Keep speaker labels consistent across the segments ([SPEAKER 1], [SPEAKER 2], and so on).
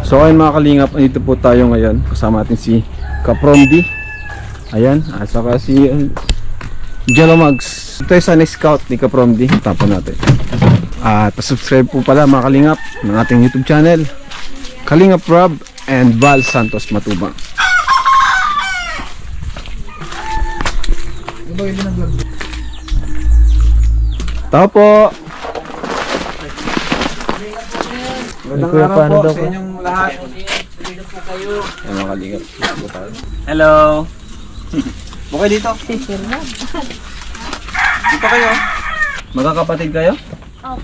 [SPEAKER 1] So ayun mga kalingap, andito po tayo ngayon. Kasama natin si Kapromdi. Ayan, at saka si Jello Mags. Ito yung Sunny Scout ni Kapromdi. Tapon natin. At subscribe po pala mga kalingap ng ating YouTube channel, Kalingap Rob and Val Santos Matubang. Tao po. Magandang araw po sa inyong lahat. Ay mga kalingap.
[SPEAKER 2] Hello! Bukay dito. Dito kayo. Magkakapatid kayo?
[SPEAKER 3] Opo.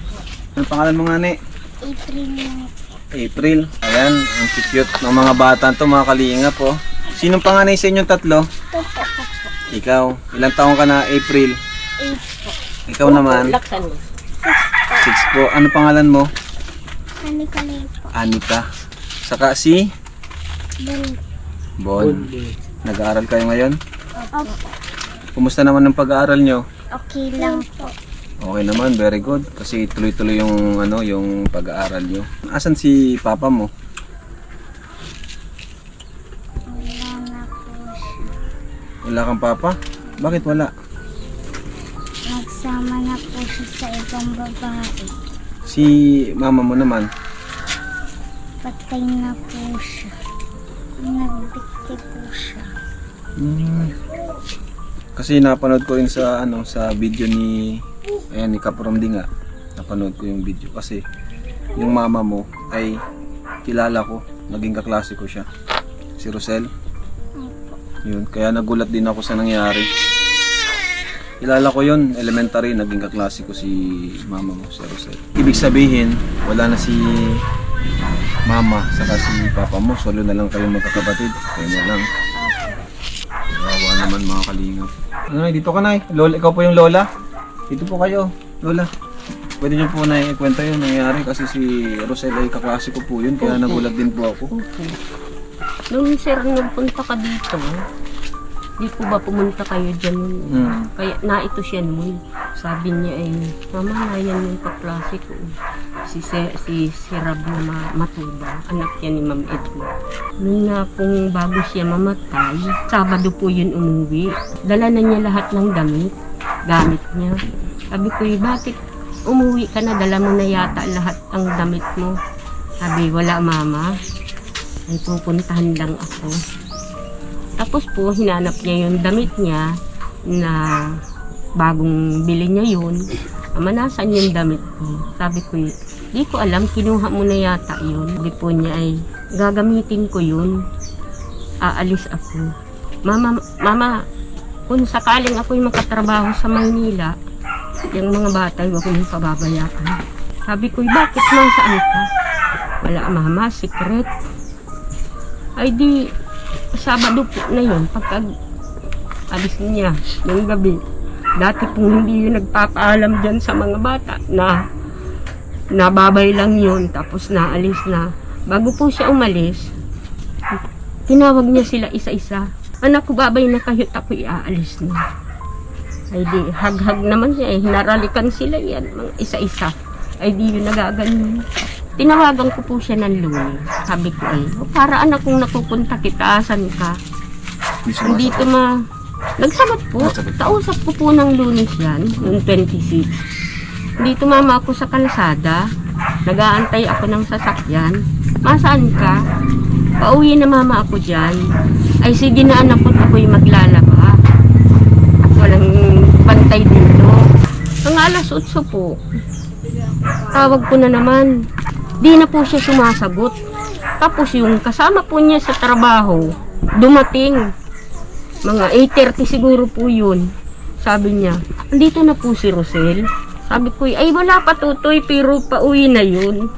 [SPEAKER 2] Ano pangalan mo nga ni?
[SPEAKER 3] April lang.
[SPEAKER 2] April. Ayan, ang cute ng mga bata to, mga kalingap po. Sinong panganay sa inyong tatlo?
[SPEAKER 3] Ito po.
[SPEAKER 2] Ikaw. Ilang taong ka na, April?
[SPEAKER 3] 8 po.
[SPEAKER 2] Ikaw naman? 6 po. Ano pangalan mo?
[SPEAKER 3] Hani kalay po.
[SPEAKER 2] Anika. Saka si
[SPEAKER 3] Bon.
[SPEAKER 2] Bon. Nag-aaral kayo ngayon?
[SPEAKER 3] Opo.
[SPEAKER 2] Kumusta naman ang pag-aaral nyo?
[SPEAKER 3] Okay lang po.
[SPEAKER 2] Okay naman, very good. Kasi tuloy-tuloy yung yung pag-aaral nyo. Asan si papa mo?
[SPEAKER 3] Wala na po siya.
[SPEAKER 2] Wala kang papa? Bakit wala?
[SPEAKER 3] Nagsama na po siya sa ibang babae.
[SPEAKER 2] Si mama mo naman?
[SPEAKER 3] Patay na po siya. Nagbikti po siya.
[SPEAKER 2] Kasi napanood ko rin sa sa video ni ni Kapromdi nga. Napanood ko yung video kasi yung mama mo ay kilala ko, naging kaklase ko siya. Si Rosel. Yun, kaya nagulat din ako sa nangyari. Kilala ko yun, elementary, naging kaklase ko si mama mo, si Rosel. Ibig sabihin, wala na si mama saka si papa mo, solo na lang kayo magkakapatid. Kayo na lang. Kawawa naman mga kalingap. Ano dito ka na Lola, ikaw po yung lola? Dito po kayo, lola. Pwede nyo po na ikwento yung nangyari kasi si Rosel ay kaklase ko po yun, kaya nagulat din po ako.
[SPEAKER 4] Nung sir, nagpunta ka dito, di po ba pumunta kayo dyan nun? Kaya na ito siya nun. Sabi niya ay, mama na yan yung kaklase ko. Si Rab na Matubang, anak niya ni Ma'am Edna. Nung nga pong bago siya mamatay, Sabado po yun umuwi. Dala na niya lahat ng gamit niya. Sabi ko, bakit umuwi ka na? Dala mo na yata lahat ng damit mo. Sabi, wala mama. Ay pupuntahan lang ako. Tapos po, hinanap niya yung damit niya na bagong bili niya yun. Ama, nasaan yung damit ko? Sabi ko, di ko alam, kinuha mo na yata yun. Sabi po niya ay, gagamitin ko yun. Aalis ako. Mama, kung sakaling ako'y makatrabaho sa Maynila, yung mga bata, huwag kong pababayaan. Sabi ko, bakit man saan ka? Wala mama, secret. Ay di, Sabado po na yun, pagka alis niya, ng gabi. Dati pong hindi yun nagpapaalam dyan sa mga bata na nababay lang yun, tapos naalis na. Bago po siya umalis, tinawag niya sila isa-isa. Anak ko, babay na kayo, ako iaalis na. Ay di, hag-hag naman siya eh, naralikan sila yan, mga isa-isa. Ay di yun nagaganyan. Tinawagan ko po siya ng Lunes. Sabi ko ay, para anak kong napupunta kita, asan ka? Dito nagsagot po. Kausap ko po ng Lunes yan, noong 26. Dito mama ako sa kalsada. Nag-aantay ako ng sasakyan. Masaan ka? Pauwi na mama ako dyan. Ay sige na anak ko, ako'y maglalaba. Walang pantay dito. Ang alas 8 po. Tawag ko na naman. Di na po siya sumasagot. Tapos yung kasama po niya sa trabaho, dumating. Mga 8:30 siguro po yun. Sabi niya, andito na po si Rosel. Sabi ko, ay wala pa tutoy, pero pauwi na yun.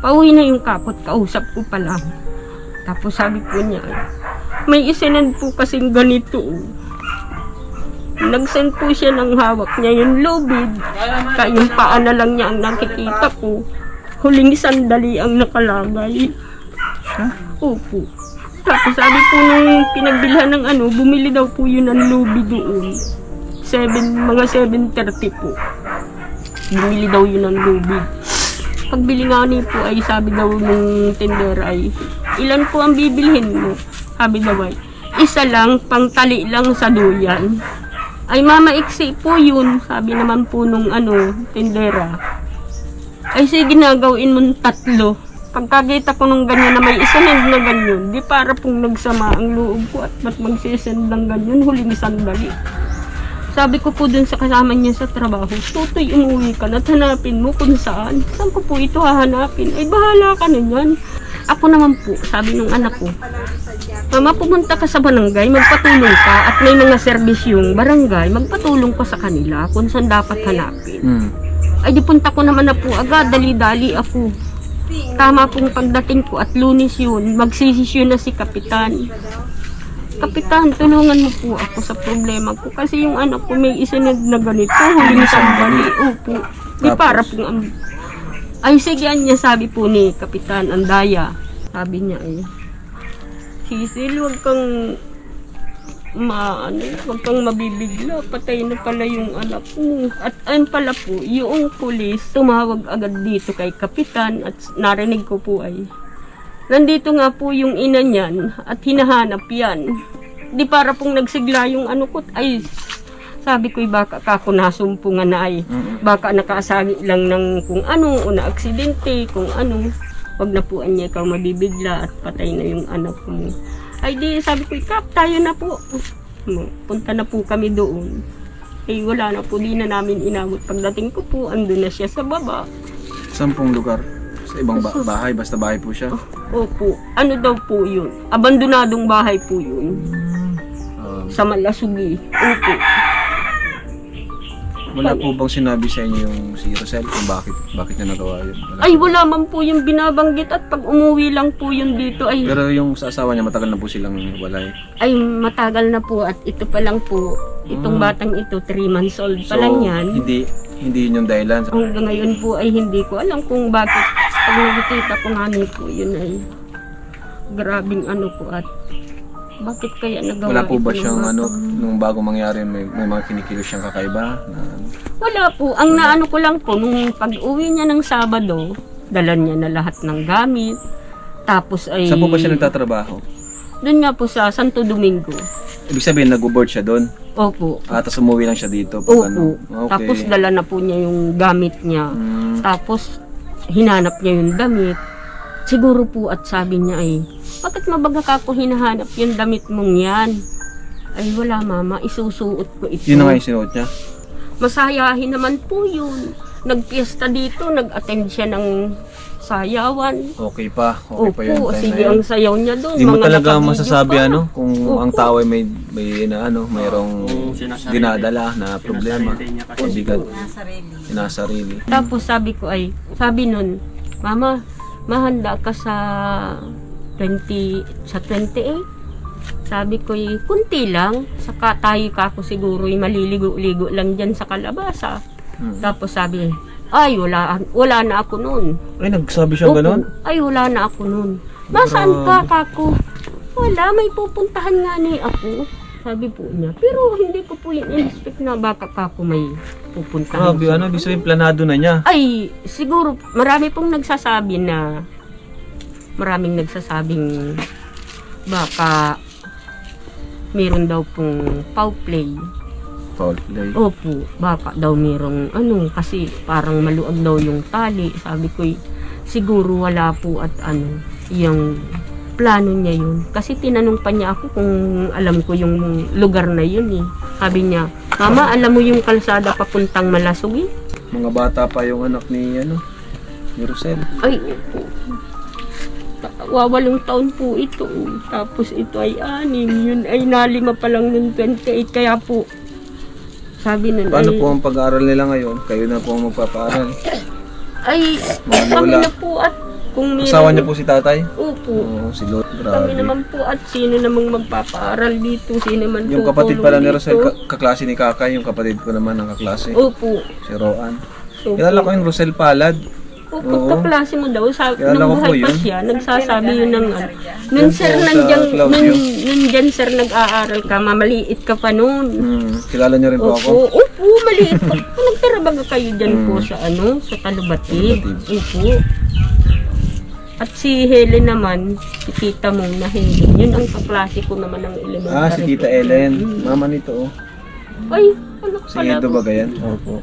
[SPEAKER 4] Pauwi na yung kapot, kausap ko pa lang. Tapos sabi po niya, may isinend po kasing ganito. Nag-send po siya ng hawak niya yung lubid. Kaya yung paa na lang niya ang nakikita ko. Huling sandali ang nakalagay. Opo. Tapos sabi po nung pinagbilhan ng bumili daw po yun ng lubid doon. Mga 7:30 po. Bumili daw yun ng lubid. pagbili nga ni po ay sabi daw nung tindera ay, ilan po ang bibilhin mo? Sabi daw ay, isa lang, pangtali lang sa duyan. Ay mama, iksi po yun. Sabi naman po nung tindera. Ay sige na, gawin mo 3. Pagkakita ko nung ganyan na may isend na ganyan, di para pong nagsama ang loob ko at ba't magsisend ng ganyan, huling sandali. Sabi ko po dun sa kasama niya sa trabaho, Tutoy, umuwi ka na't hanapin mo kung saan. Saan ko po ito hahanapin? Ay bahala ka na yan. Ako naman po, sabi nung anak ko, Mama, pumunta ka sa barangay, magpatulong ka at may mga service yung barangay, magpatulong ka sa kanila kung saan dapat hanapin. Ay di punta ko naman na po agad, dali-dali ako. Tama pong pagdating ko at Lunes yun, magsisisyon na si Kapitan. Kapitan, tulungan mo po ako sa problema ko kasi yung anak ko may isunod na ganito, huling sandali. Opo. Di para pong ay sige niya, sabi po ni Kapitan Andaya. Sabi niya Sisil, huwag kang huwag kang mabibigla, patay na pala yung anak mo. At ayun pala po, yung pulis tumawag agad dito kay Kapitan at narinig ko po ay nandito nga po yung ina niyan at hinahanap yan. Di para pong nagsigla yung ko ay sabi ko baka kako nasumpungan na ay baka nakasagi lang ng kung ano o na aksidente kung ano. Wag na po niya ikaw mabibigla at patay na yung anak mo. Ay di sabi ko, Kap, tayo na po. Punta na po kami doon. Ay wala na po, di na namin inabot. Pagdating ko po, andun na siya sa baba.
[SPEAKER 2] Saan pong lugar? Sa ibang bahay? Basta bahay po siya?
[SPEAKER 4] Opo. Ano daw po yun? Abandonadong bahay po yun. Sa Malasugi. Opo.
[SPEAKER 2] Wala po bang sinabi sa inyo yung si Rosel kung bakit niya nagawa yun?
[SPEAKER 4] Ay wala man po yung binabanggit at pag umuwi lang po yun dito ay
[SPEAKER 2] Pero yung sa asawa niya matagal na po silang walay.
[SPEAKER 4] ay matagal na po at ito pa lang po itong batang ito 3 months old pa lang yan.
[SPEAKER 2] Hindi yun yung dahilan.
[SPEAKER 4] Hanggang ngayon po ay hindi ko alam kung bakit pag nakikita ko nga po yun ay grabing po at bakit kaya nagawa
[SPEAKER 2] Wala po ba
[SPEAKER 4] ito
[SPEAKER 2] siyang
[SPEAKER 4] ng bata?
[SPEAKER 2] nung bago mangyari may mga kinikilos siyang kakaiba?
[SPEAKER 4] Wala po. Ang naano ko lang po, nung pag-uwi niya ng Sabado, dala niya na lahat ng gamit. Tapos ay...
[SPEAKER 2] Saan po ba siya nagtatrabaho?
[SPEAKER 4] Doon nga po sa Santo Domingo.
[SPEAKER 2] Ibig sabihin nag-board siya doon?
[SPEAKER 4] Opo.
[SPEAKER 2] Tapos umuwi lang siya dito?
[SPEAKER 4] Opo.
[SPEAKER 2] Okay.
[SPEAKER 4] Tapos dala na po niya yung gamit niya. Tapos hinanap niya yung damit. Siguro po at sabi niya ay, bakit mabaga ka ko hinahanap yung damit mong yan? Ay wala mama, isusuot ko ito.
[SPEAKER 2] Yun na nga yung sinuot niya?
[SPEAKER 4] Masayahin naman po yun. Nagpiesta dito, nag-attend siya ng sayawan.
[SPEAKER 2] Okay pa yung
[SPEAKER 4] Opo,
[SPEAKER 2] time
[SPEAKER 4] sige
[SPEAKER 2] na yun.
[SPEAKER 4] ang sayaw niya doon.
[SPEAKER 2] Hindi mo
[SPEAKER 4] Mga
[SPEAKER 2] talaga
[SPEAKER 4] nakabidyo
[SPEAKER 2] masasabi
[SPEAKER 4] pa.
[SPEAKER 2] kung ang tao ay may mayroong dinadala na problema. Mabigat. Sinasarili.
[SPEAKER 4] Tapos sabi nun, Mama, mahanda ka sa 28. Sabi ko, kunti lang. Saka tayo ka ako siguro, maliligo-ligo lang dyan sa kalabasa. Tapos sabi, ay, wala na ako nun.
[SPEAKER 2] Ay, nagsabi siya ganon?
[SPEAKER 4] Ay, wala na ako nun. Nasaan ka, kako? Wala, may pupuntahan nga ni ako. Sabi po niya. Pero hindi ko po yung in-expect na baka kako may pupuntahan.
[SPEAKER 2] Grabe, ibig sabihin planado na niya.
[SPEAKER 4] Ay, siguro, maraming nagsasabing baka meron daw pong foul play.
[SPEAKER 2] Foul play.
[SPEAKER 4] Opo, baka daw merong kasi parang maluag daw yung tali. Sabi ko, siguro wala po at yung plano niya yun. Kasi tinanong pa niya ako kung alam ko yung lugar na yun Sabi niya, Mama, alam mo yung kalsada papuntang Malasugi?
[SPEAKER 2] Mga bata pa yung anak ni Rosel.
[SPEAKER 4] Ay, wawalong taon po ito. Tapos ito ay 6. Yun ay nalima pa lang ng 28. Kaya po, sabi nun
[SPEAKER 2] Paano po ang pag-aaral nila ngayon? Kayo na po ang magpapaaral.
[SPEAKER 4] Ay, kami na po at kung meron...
[SPEAKER 2] Asawa niya po si tatay?
[SPEAKER 4] Opo.
[SPEAKER 2] Oo, si Lord.
[SPEAKER 4] Kami
[SPEAKER 2] Grabe.
[SPEAKER 4] naman po at sino namang magpapaaral dito, sino man
[SPEAKER 2] Yung
[SPEAKER 4] tutulong
[SPEAKER 2] kapatid pala ni Rosel,
[SPEAKER 4] dito.
[SPEAKER 2] kaklase ni Kakay, yung kapatid ko naman ang kaklase.
[SPEAKER 4] Opo.
[SPEAKER 2] Si Roan.
[SPEAKER 4] Opo.
[SPEAKER 2] Kilala ko yung Rosel Palad.
[SPEAKER 4] O, pagkaklase mo daw,
[SPEAKER 2] Kaya alam
[SPEAKER 4] nung
[SPEAKER 2] ko po
[SPEAKER 4] buhay pa
[SPEAKER 2] yun.
[SPEAKER 4] siya, nagsasabi yun ng ano. Nun
[SPEAKER 2] Yan
[SPEAKER 4] sir,
[SPEAKER 2] po sa
[SPEAKER 4] nandiyan,
[SPEAKER 2] Claudio.
[SPEAKER 4] nun dyan sir, nag-aaral ka, mamaliit ka pa nun.
[SPEAKER 2] Kilala niyo rin po ako?
[SPEAKER 4] Opo, maliit pa. Nagtarabaga kayo dyan po sa ano, sa Talubatid. Opo. At si Helen naman, si tita mo na Helen, yun ang kaklase ko naman ng elementary.
[SPEAKER 2] Si Tita Ellen. Mama nito oh.
[SPEAKER 4] Ay, anak
[SPEAKER 2] Si
[SPEAKER 4] pala.
[SPEAKER 2] Edo ba yan? Opo.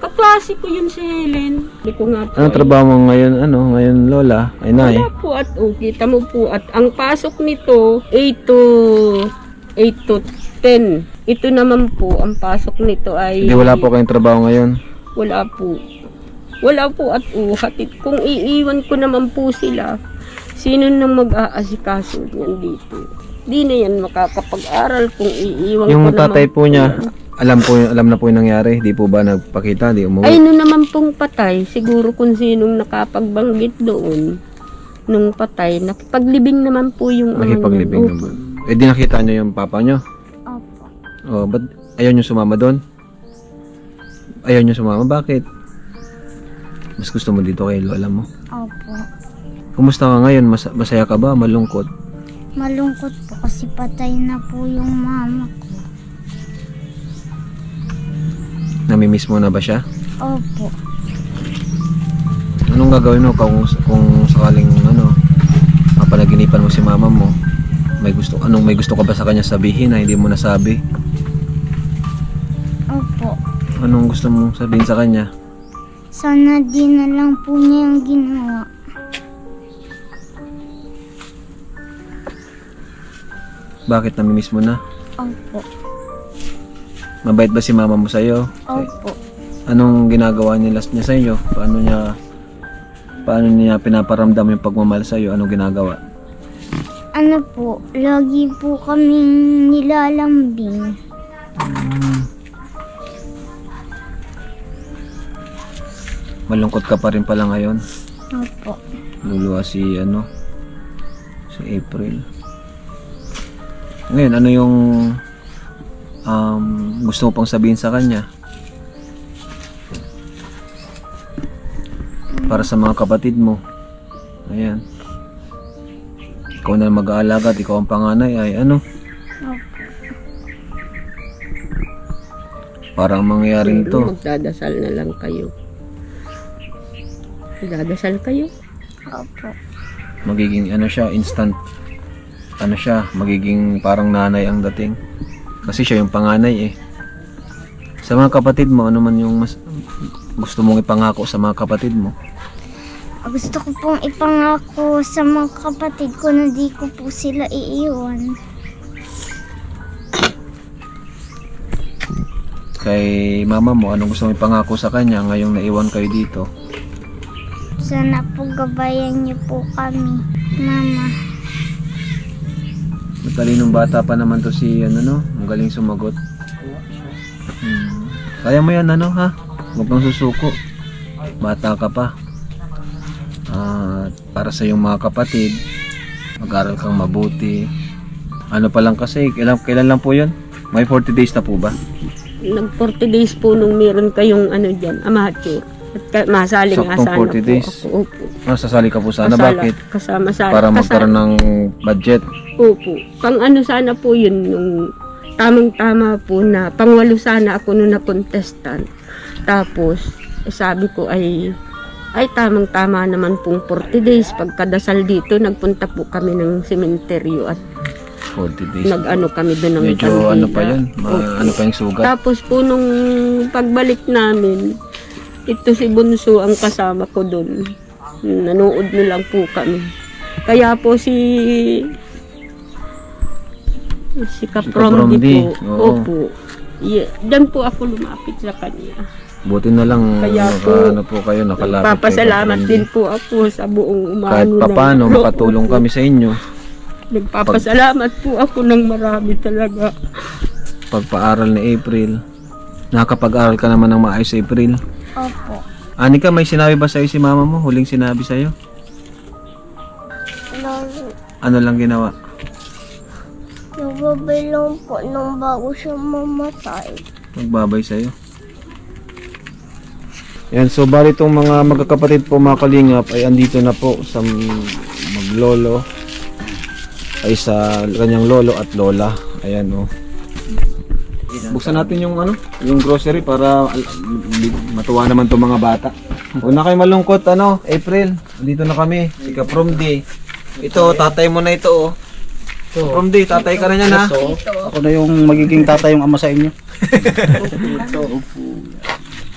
[SPEAKER 4] Kaklase ko yun si Helen. Hindi ko nga po.
[SPEAKER 1] Anong trabaho mo ngayon, ngayon lola? Ay nay.
[SPEAKER 4] Wala po at kita mo po at ang pasok nito 8 to 10. Ito naman po ang pasok nito ay
[SPEAKER 1] Hindi wala po kayong trabaho ngayon.
[SPEAKER 4] wala po. Wala po at hatid. Kung iiwan ko naman po sila, sino nang mag-aasikaso niyan dito? Di na yan makakapag-aral kung iiwan ko
[SPEAKER 1] Yung
[SPEAKER 4] naman
[SPEAKER 1] tatay po niya,
[SPEAKER 4] yan.
[SPEAKER 1] alam na po yung nangyari. Di po ba nagpakita? Di umuwi?
[SPEAKER 4] Ay, no naman pong patay, siguro kung sinong nakapagbanggit doon, nung patay, nakipaglibing naman po yung ama
[SPEAKER 1] Makipaglibing
[SPEAKER 4] niya. Opo.
[SPEAKER 1] naman. Eh di nakita niyo yung papa niyo?
[SPEAKER 3] Opo.
[SPEAKER 1] Oh, ba't ayaw niyo sumama doon? Ayaw niyo sumama? Bakit? Mas gusto mo dito kay lola mo?
[SPEAKER 3] Opo.
[SPEAKER 1] Kumusta ka ngayon? Masaya ka ba? Malungkot?
[SPEAKER 3] Malungkot po kasi patay na po yung mama ko.
[SPEAKER 1] Namimiss mo na ba siya?
[SPEAKER 3] Opo.
[SPEAKER 1] Anong gagawin mo kung sakaling mapanaginipan mo si mama mo? May gusto ka ba sa kanya sabihin na hindi mo nasabi?
[SPEAKER 3] Opo.
[SPEAKER 1] Anong gusto mong sabihin sa kanya?
[SPEAKER 3] Sana di na lang po niya yung ginawa.
[SPEAKER 1] Bakit namimiss mo na?
[SPEAKER 3] Opo.
[SPEAKER 1] Mabait ba si mama mo sa'yo?
[SPEAKER 3] Opo.
[SPEAKER 1] Anong ginagawa niya sa iyo? Paano niya pinaparamdam yung pagmamahal sa iyo? Anong ginagawa?
[SPEAKER 3] Ano po, lagi po kaming nilalambing.
[SPEAKER 1] Malungkot ka pa rin pala ngayon.
[SPEAKER 3] Opo.
[SPEAKER 1] Luluwa si April. Ngayon, ano yung gusto mo pang sabihin sa kanya? Para sa mga kapatid mo. Ayan. Ikaw na mag-aalaga at ikaw ang panganay ay ano?
[SPEAKER 3] Opo.
[SPEAKER 1] Para ang mangyayari nito.
[SPEAKER 4] Magdadasal na lang kayo. Magdadasal kayo?
[SPEAKER 3] Opo.
[SPEAKER 1] Magiging instant magiging parang nanay ang dating. Kasi siya yung panganay eh. Sa mga kapatid mo, ano man yung mas gusto mong ipangako sa mga kapatid mo?
[SPEAKER 3] Gusto ko pong ipangako sa mga kapatid ko na di ko po sila iiwan.
[SPEAKER 1] Kay mama mo, anong gusto mong ipangako sa kanya ngayong naiwan kayo dito?
[SPEAKER 3] Sana po gabayan niyo po kami, Mama.
[SPEAKER 1] Matalinong bata pa naman to si ang galing sumagot. Kaya mo yan ha? Huwag kang susuko. Bata ka pa. Para sa iyong mga kapatid, mag-aral kang mabuti. Ano pa lang kasi, kailan lang po yun? May 40 days na po ba?
[SPEAKER 4] Nag 40 days po nung meron kayong dyan, amateur. At masali nga
[SPEAKER 1] Saktong
[SPEAKER 4] sana
[SPEAKER 1] 40
[SPEAKER 4] po
[SPEAKER 1] days?
[SPEAKER 4] ako. Opo.
[SPEAKER 1] Sasali ka po sana.
[SPEAKER 4] Kasala-
[SPEAKER 1] Bakit?
[SPEAKER 4] Kasama sana.
[SPEAKER 1] Para magkaroon ng budget.
[SPEAKER 4] Opo. Pang sana po yun, nung tamang-tama po na, pangwalo sana ako nung na-contestant. Tapos, sabi ko ay tamang-tama naman pong 40 days. Pagkadasal dito, nagpunta po kami ng sementeryo at
[SPEAKER 1] 40 days.
[SPEAKER 4] kami doon ng
[SPEAKER 1] Medyo
[SPEAKER 4] kandila.
[SPEAKER 1] pa yun? Ano pa yung sugat?
[SPEAKER 4] Tapos po nung pagbalik namin, ito si Bunso ang kasama ko doon. Nanood na lang po kami. Kaya po si Kapromdi po.
[SPEAKER 1] Oo.
[SPEAKER 4] Opo. Diyan po ako lumapit sa kanya.
[SPEAKER 1] Buti na lang
[SPEAKER 4] Kaya po,
[SPEAKER 1] po kayo nakalapit.
[SPEAKER 4] Papasalamat
[SPEAKER 1] kay
[SPEAKER 4] din po ako sa buong
[SPEAKER 1] Kahit
[SPEAKER 4] umano.
[SPEAKER 1] papano makatulong kami sa inyo.
[SPEAKER 4] Nagpapasalamat po ako ng marami talaga.
[SPEAKER 1] Pagpaaral ni April. Nakakapag-aral ka naman ng maayos, April.
[SPEAKER 3] Opo.
[SPEAKER 1] Anika, may sinabi ba sa'yo si mama mo? Huling sinabi sa'yo? Ano lang ginawa?
[SPEAKER 3] Nagbabay lang po nung bago siya mamatay.
[SPEAKER 1] Magbabay sa'yo. Yan, so bali itong mga magkakapatid po mga kalingap ay andito na po sa maglolo ay sa kanyang lolo at lola. Ayan oh. Buksan natin yung ano, yung grocery para matuwa naman itong mga bata. Huwag na kayo malungkot ano, April. Dito na kami, si Kapromdi. Ito, tatay mo na ito oh. Kapromdi, tatay ka na niyan ha.
[SPEAKER 5] Ako na yung magiging tatay yung ama sa inyo.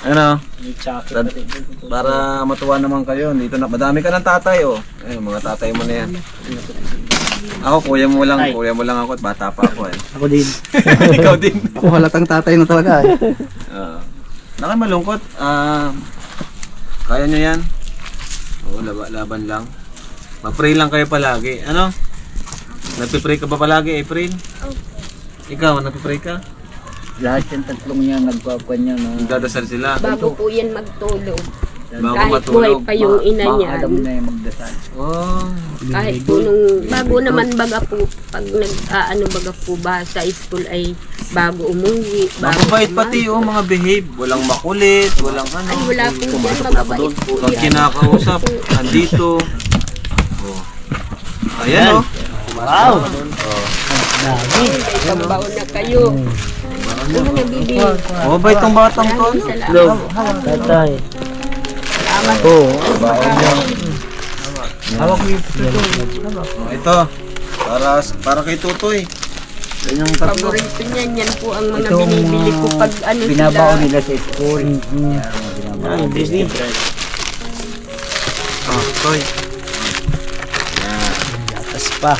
[SPEAKER 1] Ano? Para matuwa naman kayo. Dito na, madami ka ng tatay oh. Ayun, mga tatay mo na yan. Ako, kuya mo lang ako at bata pa ako eh.
[SPEAKER 5] Ako din.
[SPEAKER 1] Ikaw din.
[SPEAKER 5] Ako halatang tatay na talaga eh.
[SPEAKER 1] Nakamalungkot. Kaya nyo yan. Oo, laban lang. Mag-pray lang kayo palagi. Ano? Nagpipray ka ba palagi, April? Ikaw, nagpipray ka?
[SPEAKER 5] Lahat yung tatlong niya nagpapuan niya na
[SPEAKER 1] Nagdadasal sila.
[SPEAKER 4] Bago po yan magtulog.
[SPEAKER 1] Bago
[SPEAKER 4] Kahit buhay
[SPEAKER 1] matulog.
[SPEAKER 4] pa yung ina niya.
[SPEAKER 5] alam na yung magdasal.
[SPEAKER 1] Oh.
[SPEAKER 4] Kahit po nung bago naman baga po, pag baga po ba sa school ay bago umuwi.
[SPEAKER 1] Mababait pati oh, mga behave. Walang makulit, walang ano.
[SPEAKER 4] Ay wala po dyan, mababait po
[SPEAKER 1] Pag
[SPEAKER 4] yan.
[SPEAKER 1] kinakausap, andito. Oh. Ayan oh.
[SPEAKER 5] Wow!
[SPEAKER 4] Ay tambaw na kayo. Ano nabibili?
[SPEAKER 1] Oh, bait tong batang to.
[SPEAKER 4] Salamat.
[SPEAKER 5] Tatay.
[SPEAKER 4] Salamat.
[SPEAKER 1] Oh, baon niya. Hawak mo yung oh, ito. Para kay Tutoy. Yan yung tatlo.
[SPEAKER 4] Paborito niyan, yan po ang mga binibili ko pag ano
[SPEAKER 5] Binabaon
[SPEAKER 4] sila.
[SPEAKER 5] nila sa school.
[SPEAKER 1] Yan, busy. Oh, Toy.
[SPEAKER 5] Gatas pa.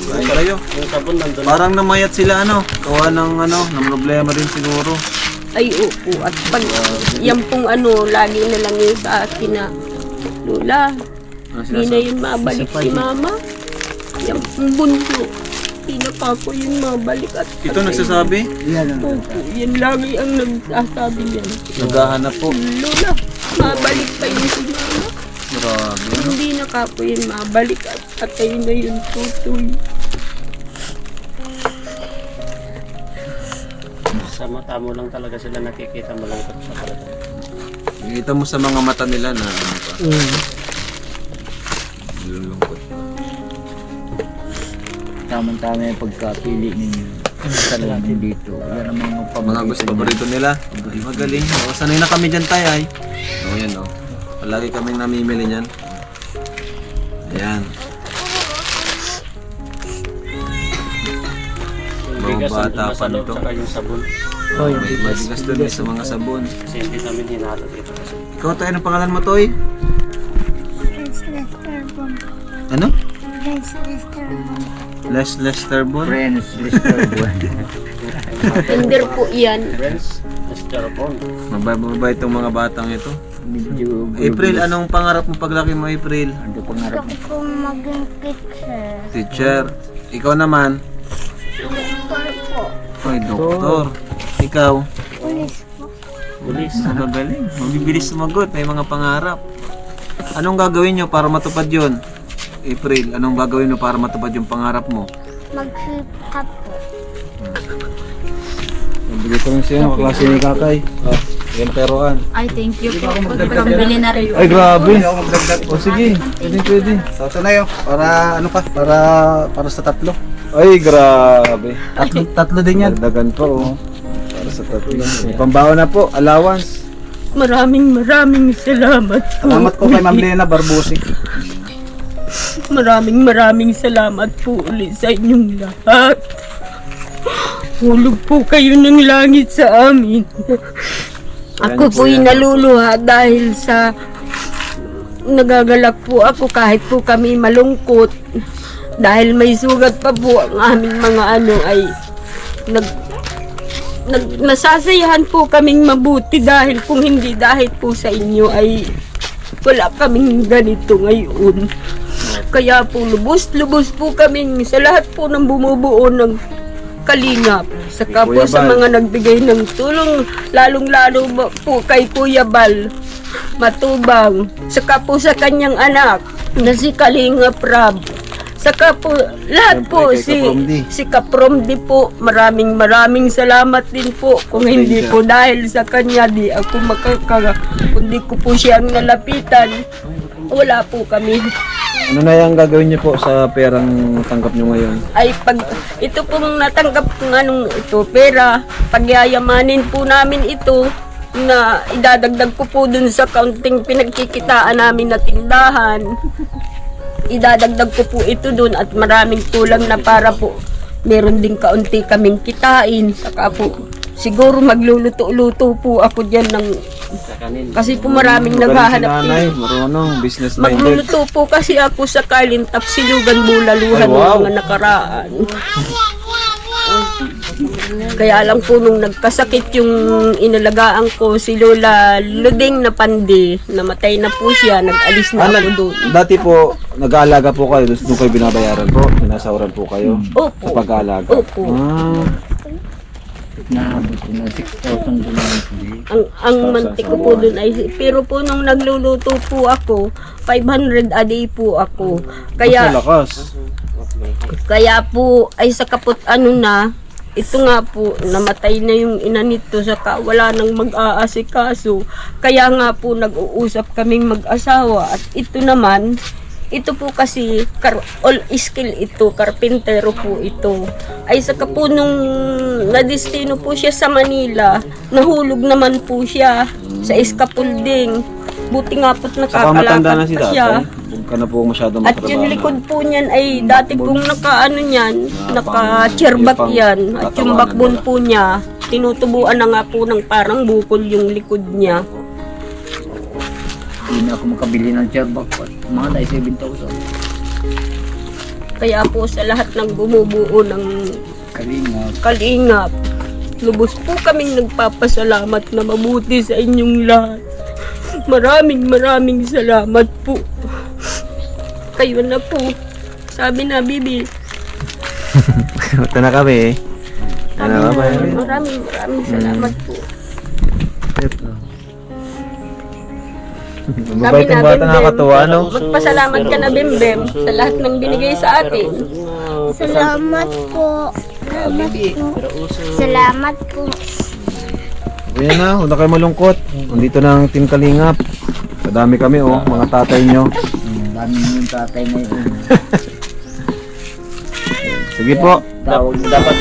[SPEAKER 1] Kain kayo. Parang namayat sila ano. Kawa ng ng problema din siguro.
[SPEAKER 4] Ay opo. At pag yan pong ano, lagi na lang yun sa akin na Lola, hindi na yun mabalik si Mama. Yan pong bunso. Hindi na pa ako yun mabalik. At
[SPEAKER 1] Ito nagsasabi?
[SPEAKER 5] Yan ang
[SPEAKER 4] opo, yan lagi ang nagsasabi yan.
[SPEAKER 1] Naghahanap po.
[SPEAKER 4] Lola, mabalik pa yun si Mama.
[SPEAKER 1] Grabe.
[SPEAKER 4] Hindi na ka po yun mabalik at kayo na yun tutoy.
[SPEAKER 6] Sa mata mo lang talaga sila nakikita malungkot sa kalata.
[SPEAKER 1] Nakita mo sa mga mata nila na ano pa. Nilulungkot pa.
[SPEAKER 5] tamang-tama yung pagkapili ninyo. Salamin dito. Yan ang mga
[SPEAKER 1] Mga gusto paborito nila. Magaling. O, sanay na kami dyan tayo ay. O, yan o. Palagi kaming namimili niyan. Ayan. Mga bata pa nito.
[SPEAKER 6] Saka yung sabon.
[SPEAKER 1] May madigas doon sa mga sabon.
[SPEAKER 6] Kasi hindi namin hinalo dito kasi.
[SPEAKER 1] Ikaw tayo, anong pangalan mo, Toy? Ano? Lester Bon?
[SPEAKER 5] Friends, Mr. Buwan.
[SPEAKER 4] Tender po yan.
[SPEAKER 6] Friends, Mr. Bond.
[SPEAKER 1] Mababay itong mga batang ito.
[SPEAKER 5] Medyo
[SPEAKER 1] April, anong pangarap mo paglaki mo, April?
[SPEAKER 5] Ano pangarap
[SPEAKER 3] Gusto ko pong maging teacher.
[SPEAKER 1] Teacher. Ikaw naman?
[SPEAKER 3] Doktor po.
[SPEAKER 1] Ay, doktor. Ikaw?
[SPEAKER 3] Pulis po.
[SPEAKER 6] Pulis.
[SPEAKER 1] Magaling. Mabibilis sumagot. May mga pangarap. Anong gagawin nyo para matupad yun? April, anong gagawin mo para matupad yung pangarap mo?
[SPEAKER 3] Mag-flip cup po.
[SPEAKER 1] Nabili ko rin siya, kaklase ni Kakay. Oh, yan peroan.
[SPEAKER 7] Ay, thank you po. Pagpambili na rin.
[SPEAKER 1] Ay, grabe. O sige, pwede.
[SPEAKER 5] So ito na yun. Para ano pa? Para sa tatlo.
[SPEAKER 1] Ay, grabe.
[SPEAKER 5] Tatlo din yan.
[SPEAKER 1] Dagdagan pa, oh. Para sa tatlo. May pambaon na po, allowance.
[SPEAKER 4] Maraming salamat po.
[SPEAKER 5] Salamat ko kay Ma'am Lena Barbusi.
[SPEAKER 4] Maraming salamat po ulit sa inyong lahat. Hulog po kayo ng langit sa amin. Ako po'y naluluha dahil sa nagagalak po ako kahit po kami malungkot. Dahil may sugat pa po ang aming mga ay nasasayahan po kaming mabuti dahil kung hindi dahil po sa inyo ay wala kaming ganito ngayon. Kaya po lubos po kaming sa lahat po ng bumubuo ng Kalingap. Saka po
[SPEAKER 1] Kuya
[SPEAKER 4] sa
[SPEAKER 1] Bal.
[SPEAKER 4] mga nagbigay ng tulong, lalong-lalo po kay Kuya Bal Matubang. Saka po sa kanyang anak na si Kalingap Rab. Saka po, lahat
[SPEAKER 1] Siyempre,
[SPEAKER 4] po,
[SPEAKER 1] kay Kapromdi.
[SPEAKER 4] si Kapromdi po, maraming salamat din po. Kung hindi
[SPEAKER 1] Pasensya.
[SPEAKER 4] po dahil sa kanya, di ako kung di ko po siyang nalapitan, wala po kami.
[SPEAKER 1] Ano na yung gagawin niyo po sa perang tanggap niyo ngayon?
[SPEAKER 4] Ay pag ito pong natanggap kung anong ito pera, pagyayamanin po namin ito na idadagdag ko po dun sa kaunting pinagkikitaan namin na tindahan. Idadagdag ko po ito dun at maraming tulang na para po meron din kaunti kaming kitain. Saka po siguro magluluto-luto po ako diyan ng kasi po maraming
[SPEAKER 1] Magaling si
[SPEAKER 4] naghahanap
[SPEAKER 1] nanay,
[SPEAKER 4] din.
[SPEAKER 1] marunong, business minded.
[SPEAKER 4] Magluluto po kasi ako sa Kalintap Silugan Bulaluhan
[SPEAKER 1] Ay, wow.
[SPEAKER 4] ng mga nakaraan. Kaya lang po nung nagkasakit yung inalagaan ko si Lola Luding na Pandi, namatay na po siya, nag-alis na ako doon.
[SPEAKER 1] Dati po, nag-aalaga po kayo, doon kayo binabayaran po, sinasawaran po kayo sa
[SPEAKER 4] Opo.
[SPEAKER 1] pag-aalaga.
[SPEAKER 4] Opo.
[SPEAKER 1] Ah,
[SPEAKER 5] Naabot ko na 6,000 doon.
[SPEAKER 4] Ang mantik ko po doon ay, pero po nung nagluluto po ako, 500 a day po ako.
[SPEAKER 1] kaya,
[SPEAKER 4] Kaya,
[SPEAKER 1] lakas.
[SPEAKER 4] kaya po, ay sa kaput ano na, ito nga po, namatay na yung ina nito, saka wala nang mag-aasikaso. Kaya nga po, nag-uusap kaming mag-asawa. At ito naman, ito po kasi, all skill ito, karpintero po ito. Ay saka po nung nadestino po siya sa Manila, nahulog naman po siya sa scaffolding. Buti nga po't
[SPEAKER 1] Saka matanda na
[SPEAKER 4] nakakalakad
[SPEAKER 1] si
[SPEAKER 4] pa siya.
[SPEAKER 1] tatay. Huwag ka na po masyado
[SPEAKER 4] At
[SPEAKER 1] matrabaho.
[SPEAKER 4] yung likod po niyan ay dati pong nakaano niyan, naka-chairback yan. At yung backbone po niya, tinutubuan na nga po ng parang bukol yung likod niya.
[SPEAKER 5] Hindi na ako makabili ng chairback. Mga na 7,000.
[SPEAKER 4] Kaya po sa lahat ng bumubuo ng
[SPEAKER 5] Kalingap.
[SPEAKER 4] Kalingap, lubos po kaming nagpapasalamat na mabuti sa inyong lahat. Maraming salamat po. Kayo na po. Sabi na, Bibi.
[SPEAKER 1] Ito na kami. Ano ba?
[SPEAKER 4] Maraming salamat po.
[SPEAKER 1] Mabait ang bata, nakakatuwa, no?
[SPEAKER 4] Magpasalamat ka na, Bembem, sa lahat ng binigay sa atin.
[SPEAKER 3] Salamat po. Salamat po. Salamat po.
[SPEAKER 1] Ayan na, huwag na kayo malungkot. Nandito na ang Team Kalingap. Kadami kami, oh, mga tatay nyo.
[SPEAKER 5] Dami yung tatay na yun.
[SPEAKER 1] Sige po.
[SPEAKER 5] Tawag dapat